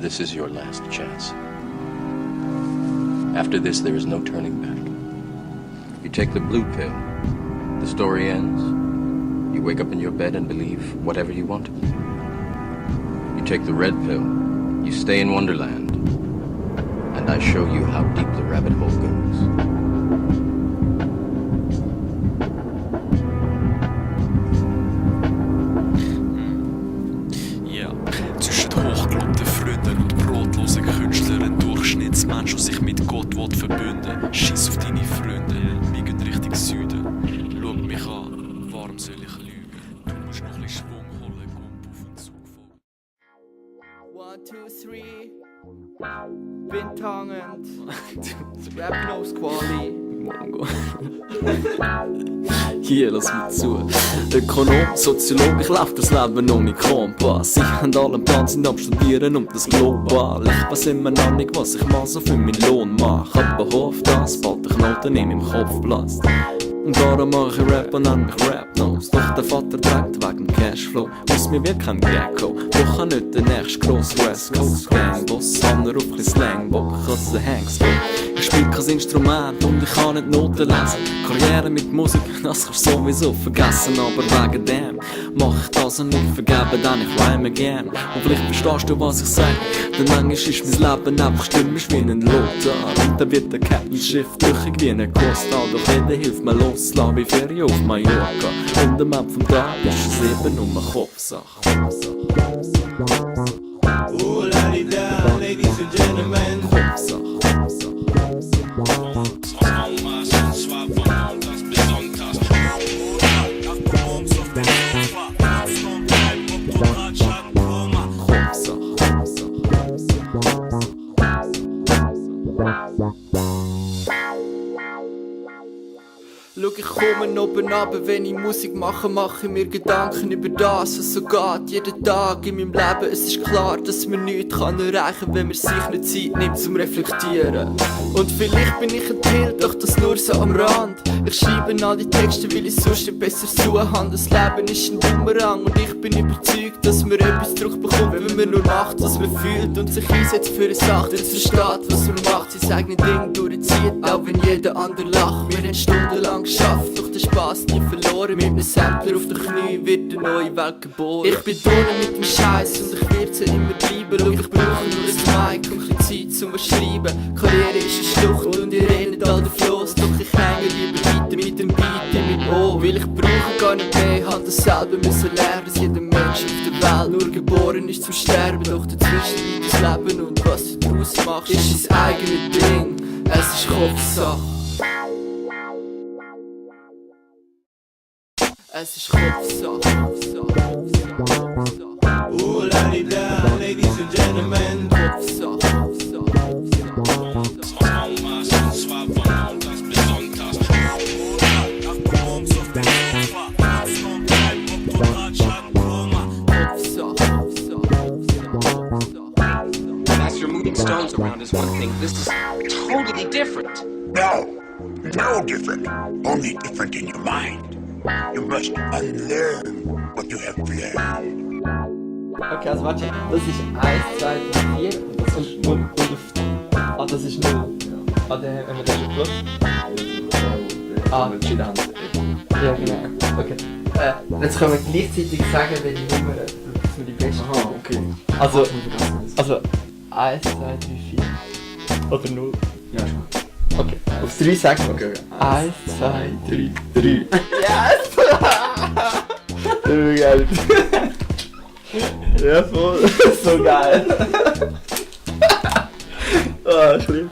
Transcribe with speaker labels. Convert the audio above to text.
Speaker 1: this is your last chance. After this, there is no turning back. You take the blue pill, the story ends. You wake up in your bed and believe whatever you want to believe. You take the red pill, you stay in Wonderland, and I show you how deep the rabbit hole goes.
Speaker 2: Hochgelobte Freunden und brotlose Künstler, ein Durchschnittsmensch, der sich mit Gott will verbünden. Schiss auf deine Freunde, wir gehen Richtung Süden. Schau mich an, warum soll ich lügen? Du musst noch ein bisschen Schwung holen, Gump auf den Zug folgen.
Speaker 3: 1, 2, 3. Windhangend. Rap Nose Quali.
Speaker 2: Mongo. Hier, lass mich zu. Ökonom, Soziologe, ich lauf das Leben ohne Kompass. Sie haben alle einen Plan, sind am Studieren um das Global. Ich weiß immer noch nicht, was ich mal so für meinen Lohn mache. Aber hoff, dass bald der Knoten in meinem Kopf bläst. Und darum mach ich Rap und nenn mich Rap-Nose. Doch der Vater trägt wegen dem Cashflow. Aus mir wird kein Gecko, doch kann nicht der nächste grosse West Coast Gangboss. Sander auf ein Slangbock, als der Hanks geht. Ich spiel kein Instrument und ich kann nicht Noten lesen. Karriere mit Musik, das kannst du sowieso vergessen. Aber wegen dem mach ich das und nicht vergeben, denn ich rhyme gern. Und vielleicht verstehst du, was ich sag, denn manchmal ist mein Leben einfach stürmisch wie ein Lothar. Und dann wird der Captain Schiff brüchig wie eine Costa. Doch jeder hilft mir loslassen wie Ferien auf Mallorca. Und am Ende vom Tag ist es eben nur eine Kopfsache.
Speaker 4: Oh, la-di-da, ladies and gentlemen.
Speaker 2: Kopfsache.
Speaker 3: Schau, ich komme oben runter, wenn ich Musik mache, mache ich mir Gedanken über das, was so geht, jeden Tag in meinem Leben. Es ist klar, dass man nichts erreichen kann, wenn man sich nicht Zeit nimmt zum Reflektieren. Und vielleicht bin ich ein Tilt, doch das nur so am Rand. Ich schreibe all die Texte, weil ich sonst nicht besser zuhand. Das Leben ist ein Bumerang und ich bin überzeugt, dass man etwas zurückbekommt, wenn man nur macht, was man fühlt und sich einsetzt für eine Sache, dass versteht, was man macht, sein eigenes Ding durchzieht, auch wenn jeder andere lacht. Wir haben stundenlang geschafft, doch der Spass nie verloren. Mit einem Sampler auf den Knie wird eine neue Welt geboren. Ich bin drinnen mit dem Scheiß und ich werde sie immer bleiben. Schau, ich brauche nur ein Mic und ein bisschen Zeit zum Schreiben. Karriere ist eine Schlucht und ihr redet all den Floss. Doch ich hänge lieber weiter mit dem Beat in meinem Ohr. Weil ich brauche gar nicht mehr, habe das selber müssen lernen, dass jeder Mensch auf der Welt nur geboren ist zum Sterben. Doch dazwischen liegt das Leben und was du daraus machst, ist sein eigenes Ding. Es ist Kopfsache. Es ist Kopfsache.
Speaker 4: Oh, la-di-da, ladies and gentlemen.
Speaker 3: Kopfsache.
Speaker 5: As you're moving stones around is one thing. This is totally different.
Speaker 6: No different. Only different in your mind. You must unlearn what you have learned.
Speaker 3: Okay, also warte, das ist 1, 2, 3, 4 und das ist 0 und auf... Ah, das ist 0. Ah, dann haben wir den schon plus. Ah, ja, genau. Okay. Jetzt können wir gleichzeitig sagen, welche Nummer, dass wir die beste haben.
Speaker 2: Aha, okay.
Speaker 3: Also 1, 2, 3, 4. Oder 0.
Speaker 2: Ja, schon.
Speaker 3: Okay, auf 3 sagen wir.
Speaker 2: Okay.
Speaker 3: 1, 2, 3. 3. Yes! Geil. Ja, voll. So geil. Ah, schlimm.